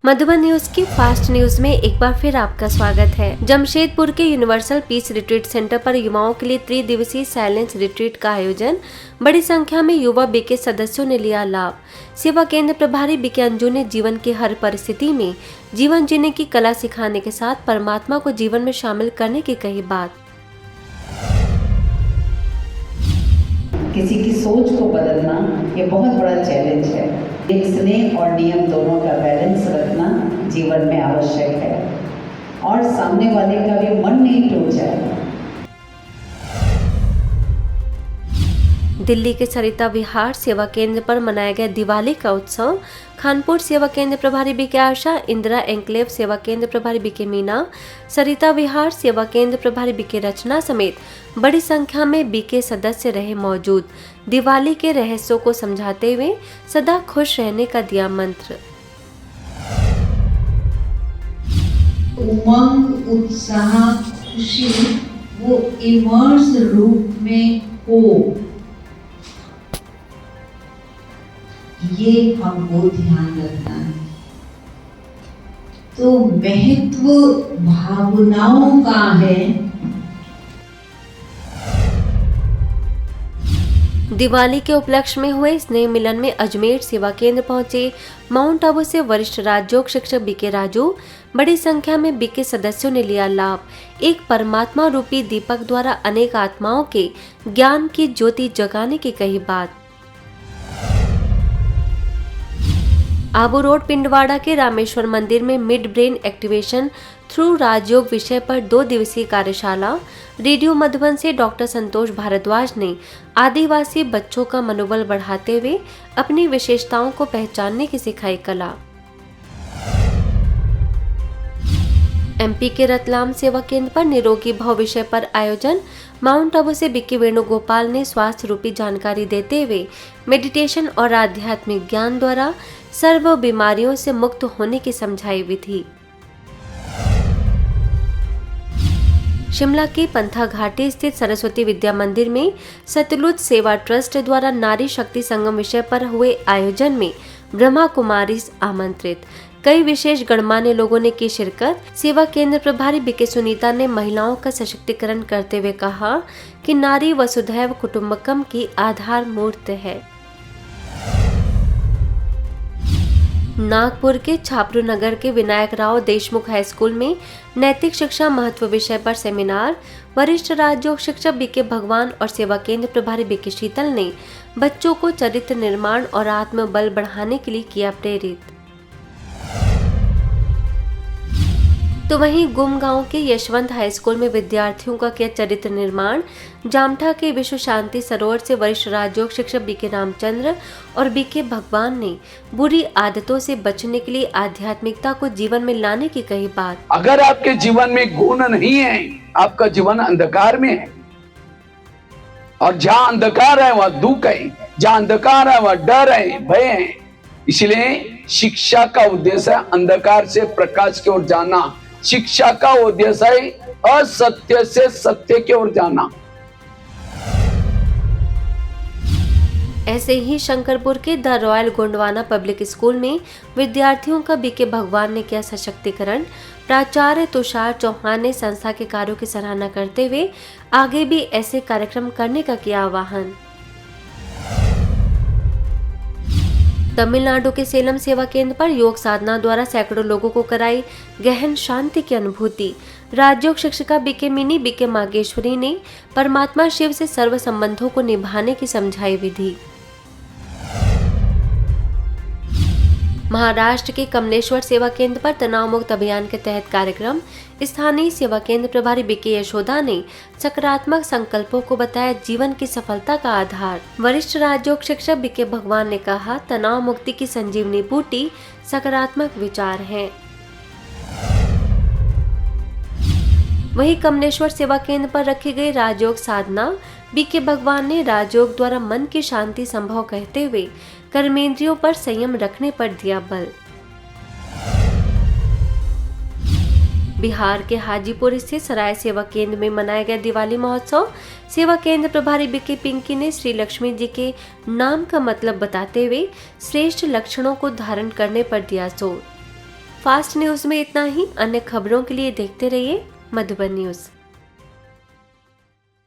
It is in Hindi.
मधुबन न्यूज की फास्ट न्यूज में एक बार फिर आपका स्वागत है। जमशेदपुर के यूनिवर्सल पीस रिट्रीट सेंटर पर युवाओं के लिए त्रिदिवसीय साइलेंस रिट्रीट का आयोजन। बड़ी संख्या में युवा बीके सदस्यों ने लिया लाभ। सेवा केंद्र प्रभारी बीके अंजू ने जीवन की हर परिस्थिति में जीवन जीने की कला सिखाने के साथ परमात्मा को जीवन में शामिल करने की कही बात। किसी की सोच को बदलना ये बहुत बड़ा चैलेंज है। एक स्नेह और नियम दोनों का बैलेंस रखना जीवन में आवश्यक है और सामने वाले का भी मन नहीं टूट जाए। दिल्ली के सरिता विहार सेवा केंद्र पर मनाया गया दिवाली का उत्सव। खानपुर सेवा केंद्र प्रभारी बीके आशा, इंदिरा एंक्लेव सेवा केंद्र प्रभारी बीके मीना, सरिता विहार सेवा केंद्र प्रभारी बीके रचना समेत बड़ी संख्या में बीके सदस्य रहे मौजूद। दिवाली के रहस्यों को समझाते हुए सदा खुश रहने का दिया मंत्र। उमंग, उत्साह, खुशी वो इमर्स रूप में हो, ये हमको ध्यान रखना है। तो महत्व भावनाओं का है। दिवाली के उपलक्ष्य में हुए स्नेह मिलन में अजमेर सेवा केंद्र पहुंचे माउंट आबू से वरिष्ठ राजयोग शिक्षक बीके राजू। बड़ी संख्या में बीके सदस्यों ने लिया लाभ। एक परमात्मा रूपी दीपक द्वारा अनेक आत्माओं के ज्ञान की ज्योति जगाने की कही बात। आबू रोड पिंडवाड़ा के रामेश्वर मंदिर में मिड ब्रेन एक्टिवेशन थ्रू राजयोग विषय पर 2 दिवसीय कार्यशाला। रेडियो मधुबन से डॉक्टर संतोष भारद्वाज ने आदिवासी बच्चों का मनोबल बढ़ाते हुए अपनी विशेषताओं को पहचानने की सिखाई कला। एमपी के रतलाम सेवा केंद्र पर निरोगी भाव विषय पर आयोजन। माउंट आबू से बीके वेणुगोपाल ने स्वास्थ्य रूपी जानकारी देते हुए मेडिटेशन और आध्यात्मिक ज्ञान द्वारा सर्व बीमारियों से मुक्त होने की समझाई विधि। शिमला के पंथा घाटी स्थित सरस्वती विद्या मंदिर में सतलुज सेवा ट्रस्ट द्वारा नारी शक्ति संगम विषय पर हुए आयोजन में ब्रह्मा कुमारी आमंत्रित कई विशेष गणमान्य लोगों ने की शिरकत। सेवा केंद्र प्रभारी बीके सुनीता ने महिलाओं का सशक्तिकरण करते हुए कहा कि नारी वसुधैव कुटुंबकम की आधार मूर्त है। नागपुर के छापरू नगर के विनायक राव देशमुख हाई स्कूल में नैतिक शिक्षा महत्व विषय पर सेमिनार। वरिष्ठ राजयोग शिक्षक बीके भगवान और सेवा केंद्र प्रभारी बीके शीतल ने बच्चों को चरित्र निर्माण और आत्मबल बढ़ाने के लिए किया प्रेरित। तो वहीं गुम गांव के यशवंत हाई स्कूल में विद्यार्थियों का किया चरित्र निर्माण। जामठा के विश्व शांति सरोवर से वरिष्ठ राजयोग शिक्षक बीके रामचंद्र और बीके भगवान ने बुरी आदतों से बचने के लिए आध्यात्मिकता को जीवन में लाने की कही बात। अगर आपके जीवन में गुण नहीं है, आपका जीवन अंधकार में है और जहां अंधकार है वह दुख है, जहां अंधकार है वह डर है, भय है। इसलिए शिक्षा का उद्देश्य है अंधकार से प्रकाश की ओर जाना। शिक्षा का उद्देश्य है असत्य से सत्य की ओर जाना। ऐसे ही शंकरपुर के the royal Gondwana public school में विद्यार्थियों का बीके भगवान ने किया सशक्तिकरण। प्राचार्य तुषार चौहान ने संस्था के कार्यों की सराहना करते हुए आगे भी ऐसे कार्यक्रम करने का किया आह्वान। तमिलनाडु के सेलम सेवा केंद्र पर योग साधना द्वारा सैकड़ों लोगों को कराई गहन शांति की अनुभूति। राजयोग शिक्षिका बीके मिनी बीके मागेश्वरी ने परमात्मा शिव से सर्व संबंधों को निभाने की समझाई विधि। महाराष्ट्र के कमलेश्वर सेवा केंद्र पर तनाव मुक्त अभियान के तहत कार्यक्रम। स्थानीय सेवा केंद्र प्रभारी बीके यशोदा ने सकारात्मक संकल्पों को बताया जीवन की सफलता का आधार। वरिष्ठ राजयोग शिक्षक बीके भगवान ने कहा तनाव मुक्ति की संजीवनी बूटी सकारात्मक विचार है। वहीं कमलेश्वर सेवा केंद्र पर रखी गई राजयोग साधना। बीके भगवान ने राजयोग द्वारा मन की शांति संभव कहते हुए कर्मेंद्रियों पर संयम रखने पर दिया बल। बिहार के हाजीपुर स्थित सराय सेवा केंद्र में मनाया गया दिवाली महोत्सव। सेवा केंद्र प्रभारी बीके पिंकी ने श्री लक्ष्मी जी के नाम का मतलब बताते हुए श्रेष्ठ लक्षणों को धारण करने पर दिया जोर। फास्ट न्यूज में इतना ही। अन्य खबरों के लिए देखते रहिए मधुबन न्यूज।